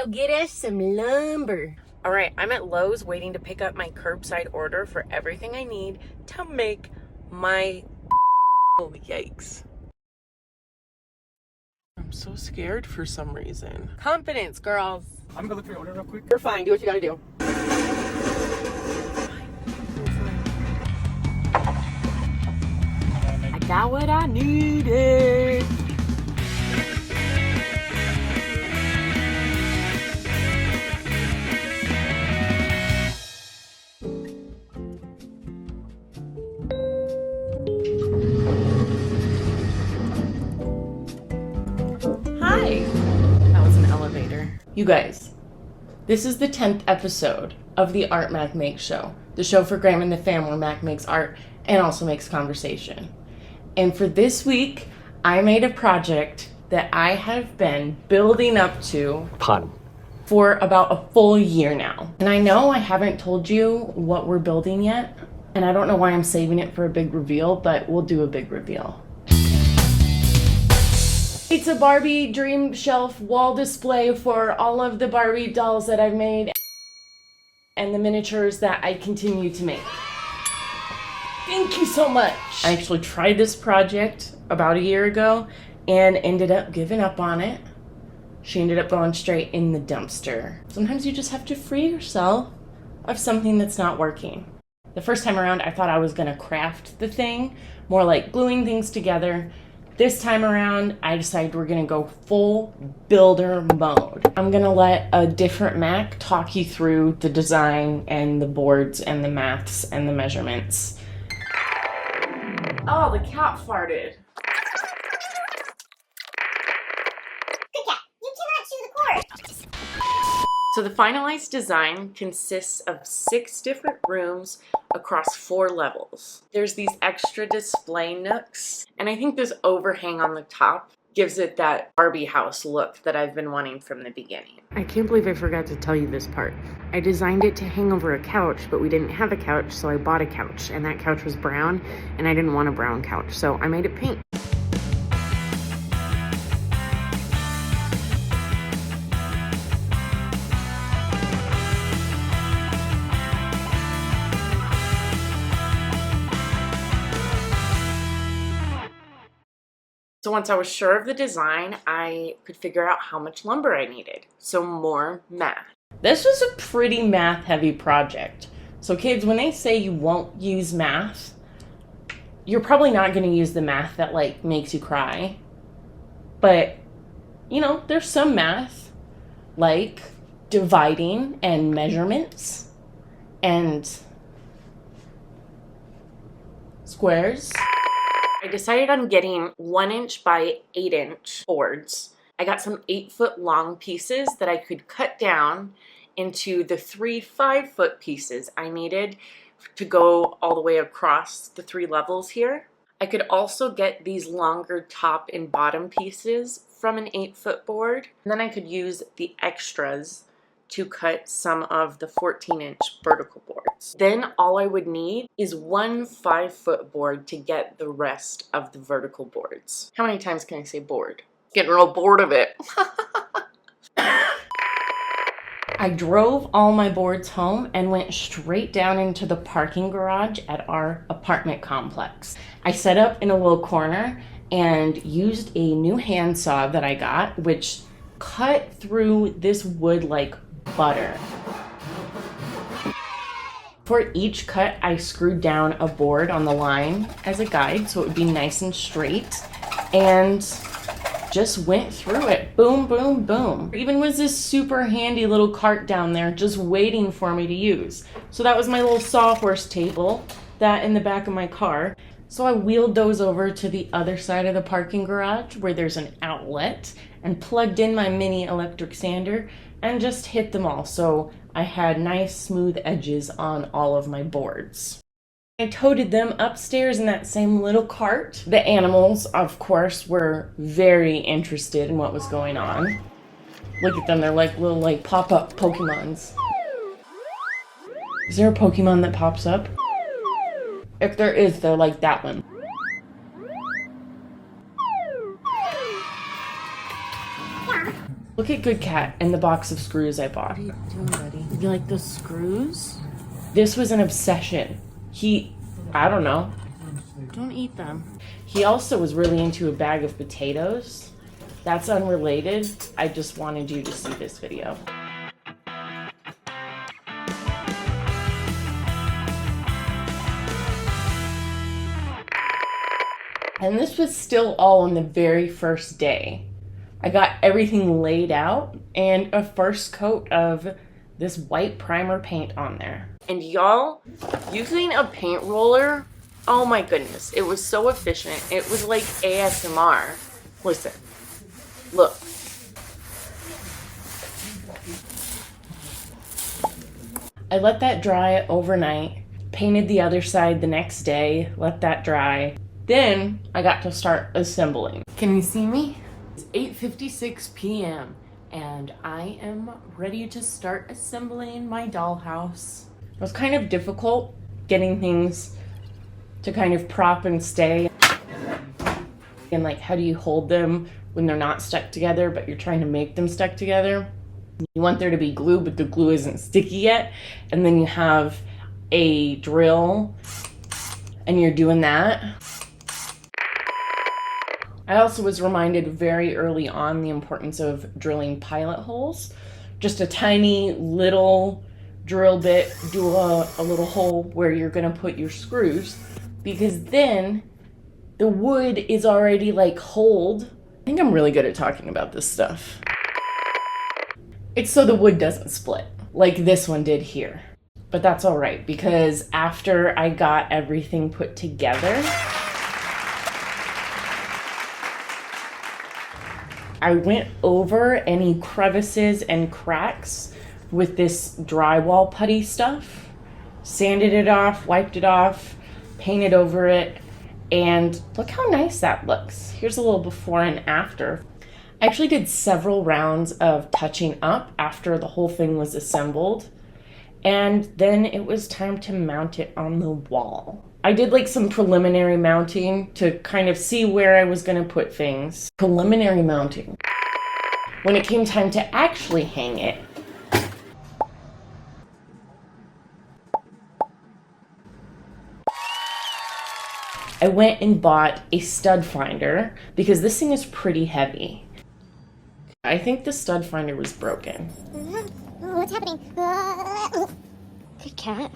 go get us some lumber. All right, I'm at Lowe's waiting to pick up my curbside order for everything I need to make my yikes. I'm so scared for some reason. Confidence, girls. I'm gonna look for your order real quick. You're fine. Do what you gotta do. I got what I needed. Hi. That was an elevator. You guys, this is the 10th episode of the Art Mack Makes show, the show for Graham and the fam where Mack makes art and also makes conversation. And for this week, I made a project that I have been building up to for about a full year now. And I know I haven't told you what we're building yet, and I don't know why I'm saving it for a big reveal, but we'll do a big reveal. It's a Barbie dream shelf wall display for all of the Barbie dolls that I've made and the miniatures that I continue to make. Thank you so much. I actually tried this project about a year ago and ended up giving up on it. She ended up going straight in the dumpster. Sometimes you just have to free yourself of something that's not working. The first time around, I thought I was gonna craft the thing, more like gluing things together. This time around, I decided we're gonna go full builder mode. I'm gonna let a different Mack talk you through the design and the boards and the maths and the measurements. Oh, the cat farted. Good cat, you cannot chew the cord. So the finalized design consists of 6 different rooms across 4 levels. There's these extra display nooks, and I think this overhang on the top gives it that Barbie house look that I've been wanting from the beginning. I can't believe I forgot to tell you this part. I designed it to hang over a couch, but we didn't have a couch, so I bought a couch, and that couch was brown, and I didn't want a brown couch, so I made it pink. So once I was sure of the design, I could figure out how much lumber I needed. So more math. This was a pretty math-heavy project. So kids, when they say you won't use math, you're probably not going to use the math that like makes you cry. But, you know, there's some math like dividing and measurements and squares. I decided on getting 1" by 8" boards. I got some 8-foot long pieces that I could cut down into the 3 5-foot pieces I needed to go all the way across the 3 levels here. I could also get these longer top and bottom pieces from an 8-foot board. And then I could use the extras to cut some of the 14" vertical boards. Then all I would need is 1 5-foot board to get the rest of the vertical boards. How many times can I say board? Getting real bored of it. I drove all my boards home and went straight down into the parking garage at our apartment complex. I set up in a little corner and used a new handsaw that I got, which cut through this wood like butter. For each cut, I screwed down a board on the line as a guide so it would be nice and straight, and just went through it. Boom, boom, boom. There even was this super handy little cart down there just waiting for me to use. So that was my little sawhorse table, that in the back of my car. So I wheeled those over to the other side of the parking garage where there's an outlet and plugged in my mini electric sander and just hit them all. So I had nice smooth edges on all of my boards. I toted them upstairs in that same little cart. The animals, of course, were very interested in what was going on. Look at them, they're like little like pop-up Pokemons. Is there a Pokemon that pops up? If there is, they're like that one. Look at Good Cat and the box of screws I bought. What are you doing, buddy? You like those screws? This was an obsession. I don't know. Don't eat them. He also was really into a bag of potatoes. That's unrelated. I just wanted you to see this video. And this was still all on the very first day. I got everything laid out and a first coat of this white primer paint on there. And y'all, using a paint roller, oh my goodness, it was so efficient. It was like ASMR. Listen, look. I let that dry overnight, painted the other side the next day, let that dry. Then I got to start assembling. Can you see me? It's 8:56 p.m. and I am ready to start assembling my dollhouse. It was kind of difficult getting things to kind of prop and stay. And like, how do you hold them when they're not stuck together, but you're trying to make them stuck together? You want there to be glue, but the glue isn't sticky yet. And then you have a drill and you're doing that. I also was reminded very early on the importance of drilling pilot holes. Just a tiny little drill bit, do a little hole where you're gonna put your screws, because then the wood is already like holed. I think I'm really good at talking about this stuff. It's so the wood doesn't split like this one did here. But that's all right, because after I got everything put together, I went over any crevices and cracks with this drywall putty stuff, sanded it off, wiped it off, painted over it, and look how nice that looks. Here's a little before and after. I actually did several rounds of touching up after the whole thing was assembled, and then it was time to mount it on the wall. I did like some preliminary mounting to kind of see where I was gonna put things. Preliminary mounting. When it came time to actually hang it, I went and bought a stud finder because this thing is pretty heavy. I think the stud finder was broken. What's happening? Good Cat.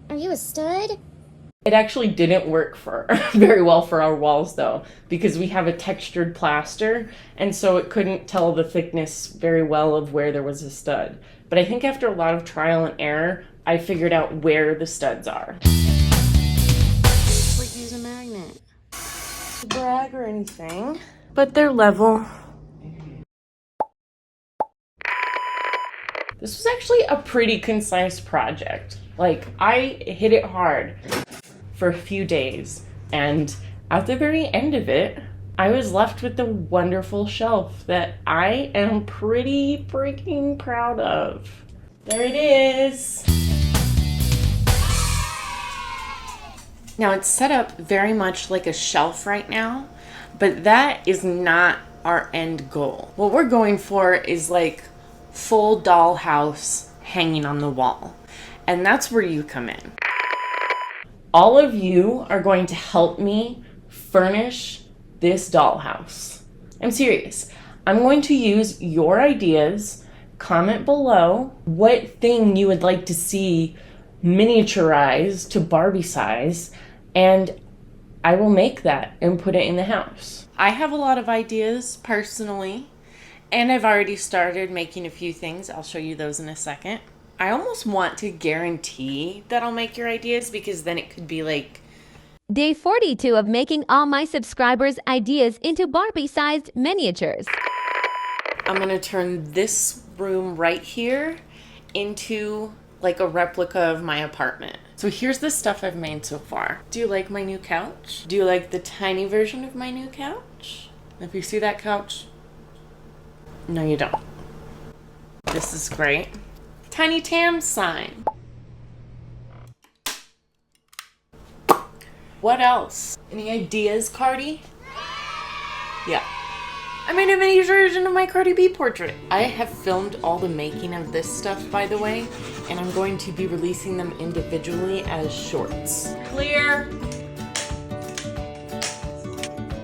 Are you a stud? It actually didn't work very well for our walls though, because we have a textured plaster, and so it couldn't tell the thickness very well of where there was a stud. But I think after a lot of trial and error, I figured out where the studs are. It's like use a magnet. To brag or anything, but they're level. This was actually a pretty concise project. Like, I hit it hard for a few days, and at the very end of it, I was left with the wonderful shelf that I am pretty freaking proud of. There it is. Now it's set up very much like a shelf right now, but that is not our end goal. What we're going for is like full dollhouse hanging on the wall, and that's where you come in. All of you are going to help me furnish this dollhouse. I'm serious. I'm going to use your ideas. Comment below what thing you would like to see miniaturized to Barbie size, and I will make that and put it in the house. I have a lot of ideas personally, and I've already started making a few things. I'll show you those in a second. I almost want to guarantee that I'll make your ideas, because then it could be like Day 42 of making all my subscribers' ideas into Barbie-sized miniatures. I'm gonna turn this room right here into like a replica of my apartment. So here's the stuff I've made so far. Do you like my new couch? Do you like the tiny version of my new couch? If you see that couch, no you don't. This is great. Tiny Tam sign. What else? Any ideas, Cardi? Yeah. I made a mini version of my Cardi B portrait. I have filmed all the making of this stuff, by the way, and I'm going to be releasing them individually as shorts. Clear.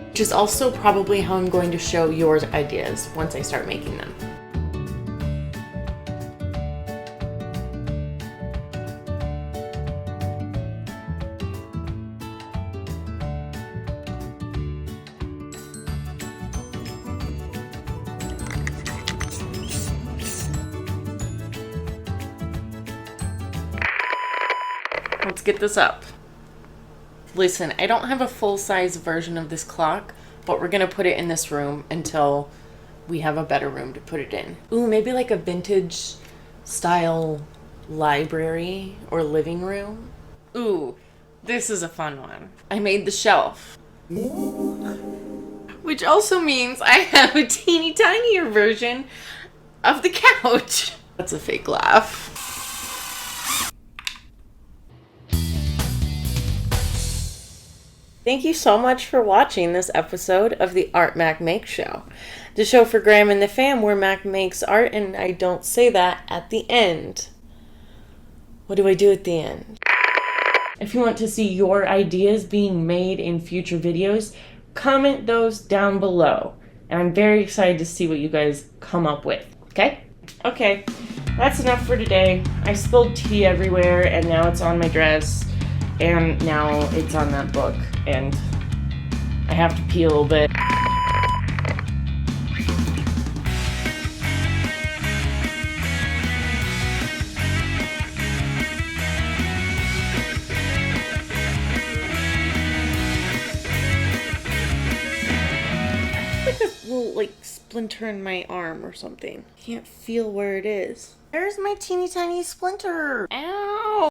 Which is also probably how I'm going to show your ideas once I start making them. Let's get this up. Listen, I don't have a full-size version of this clock, but we're gonna put it in this room until we have a better room to put it in. Ooh, maybe like a vintage style library or living room. Ooh, this is a fun one. I made the shelf. Which also means I have a teeny tinier version of the couch. That's a fake laugh. Thank you so much for watching this episode of the Art Mack Make Show. The show for Graham and the fam where Mack makes art and I don't say that at the end. What do I do at the end? If you want to see your ideas being made in future videos, comment those down below. And I'm very excited to see what you guys come up with, okay? Okay, that's enough for today. I spilled tea everywhere and now it's on my dress. And now it's on that book, and I have to pee a little bit. Like a little, like, splinter in my arm or something. Can't feel where it is. There's my teeny tiny splinter. Ow!